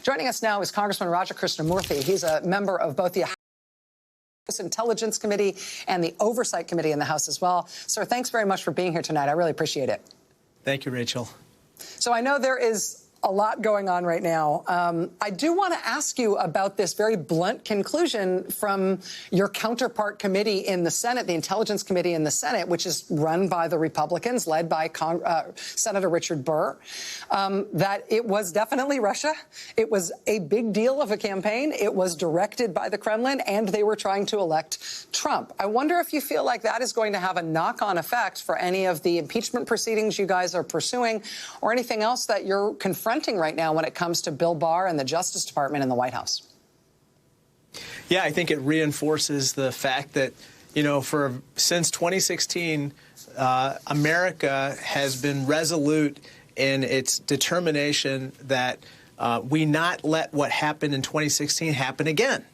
Joining us now is Congressman Krishnamoorthi. He's a member of both the House Intelligence Committee and the Oversight Committee in the House as well. Sir, thanks very much for being here tonight. I really appreciate it. Thank you, Rachel. So I know there is a lot going on right now. I do want to ask you about this very blunt conclusion from your counterpart committee in the Senate, the Intelligence Committee in the Senate, which is run by the Republicans, led by Senator Richard Burr, that it was definitely Russia. It was a big deal of a campaign. It was directed by the Kremlin, and they were trying to elect Trump. I wonder if you feel like that is going to have a knock-on effect for any of the impeachment proceedings you guys are pursuing or anything else that you're confronting right now when it comes to Bill Barr and the Justice Department and the White House. Yeah, I think it reinforces the fact that, you know, since 2016, America has been resolute in its determination that we not let what happened in 2016 happen again.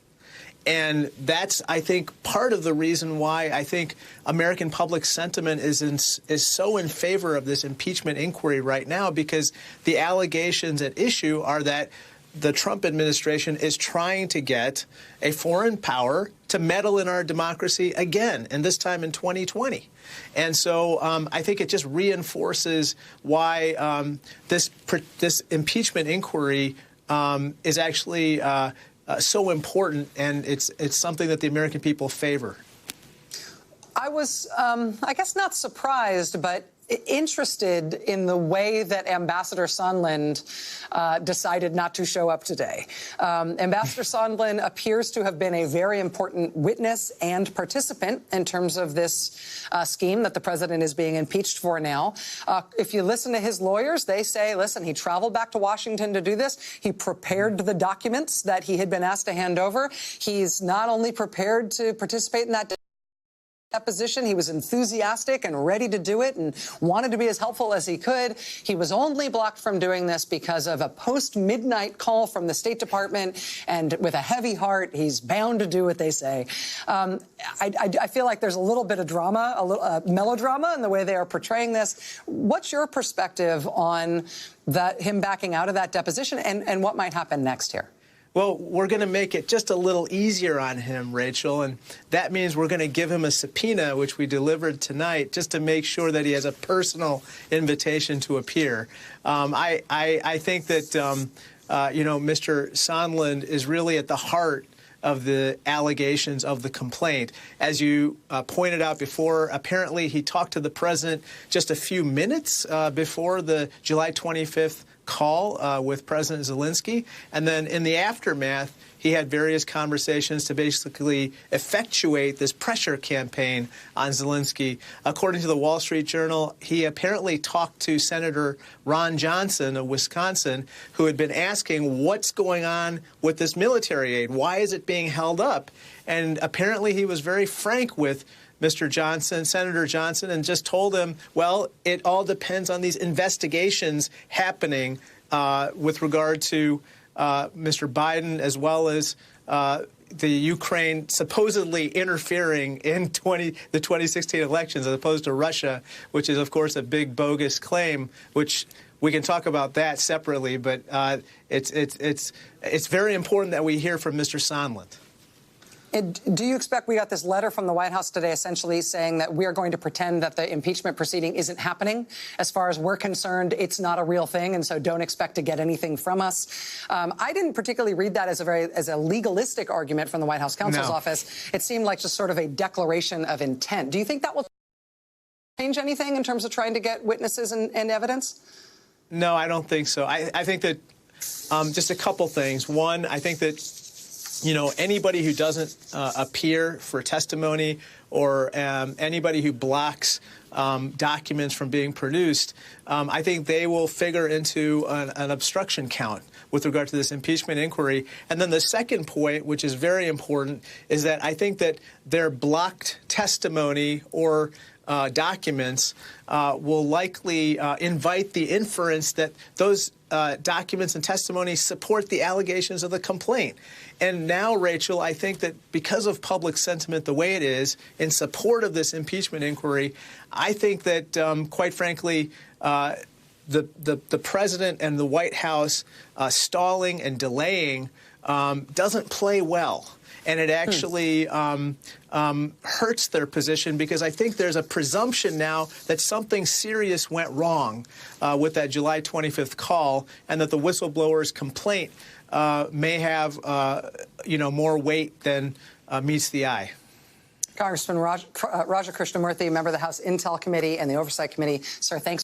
And that's, I think, part of the reason why I think American public sentiment is so in favor of this impeachment inquiry right now, because the allegations at issue are that the Trump administration is trying to get a foreign power to meddle in our democracy again, and this time in 2020. And so I think it just reinforces why this impeachment inquiry is actually so important, and it's something that the American people favor. I was, I guess, not surprised, but interested in the way that Ambassador Sondland decided not to show up today. Ambassador Sondland appears to have been a very important witness and participant in terms of this scheme that the president is being impeached for now. If you listen to his lawyers, they say, listen, he traveled back to Washington to do this. He prepared the documents that he had been asked to hand over. He's not only prepared to participate in that deposition, he was enthusiastic and ready to do it and wanted to be as helpful as he could. He was only blocked from doing this because of a post-midnight call from the State Department, and with a heavy heart, he's bound to do what they say. I feel like there's a little bit of drama, a little melodrama in the way they are portraying this. What's your perspective on him backing out of that deposition and what might happen next here? Well, we're going to make it just a little easier on him, Rachel, and that means we're going to give him a subpoena, which we delivered tonight, just to make sure that he has a personal invitation to appear. I think that, you know, Mr. Sondland is really at the heart of the allegations of the complaint. As you pointed out before, apparently he talked to the president just a few minutes before the July 25th call with President Zelensky. And then in the aftermath, he had various conversations to basically effectuate this pressure campaign on Zelensky. According to the Wall Street Journal, he apparently talked to Senator Ron Johnson of Wisconsin, who had been asking what's going on with this military aid. Why is it being held up? And apparently he was very frank with Mr. Johnson, Senator Johnson, and just told him, well, it all depends on these investigations happening with regard to Mr. Biden, as well as the Ukraine supposedly interfering in the 2016 elections, as opposed to Russia, which is, of course, a big bogus claim, which we can talk about that separately. But it's very important that we hear from Mr. Sondland. Do you expect, we got this letter from the White House today essentially saying that we are going to pretend that the impeachment proceeding isn't happening? As far as we're concerned, it's not a real thing, and so don't expect to get anything from us. I didn't particularly read that as a legalistic argument from the White House counsel's office. It seemed like just sort of a declaration of intent. Do you think that will change anything in terms of trying to get witnesses and evidence? No, I don't think so. I think that just a couple things. One, I think that, you know, anybody who doesn't appear for testimony or anybody who blocks documents from being produced, I think they will figure into an obstruction count with regard to this impeachment inquiry. And then the second point, which is very important, is that I think that their blocked testimony or documents will likely invite the inference that those documents and testimony support the allegations of the complaint. And now, Rachel, I think that because of public sentiment the way it is in support of this impeachment inquiry, I think that, quite frankly, the president and the White House stalling and delaying doesn't play well. And it actually hurts their position, because I think there's a presumption now that something serious went wrong with that July 25th call, and that the whistleblower's complaint may have, more weight than meets the eye. Congressman Raja Krishnamoorthi, member of the House Intel Committee and the Oversight Committee. Sir, thanks.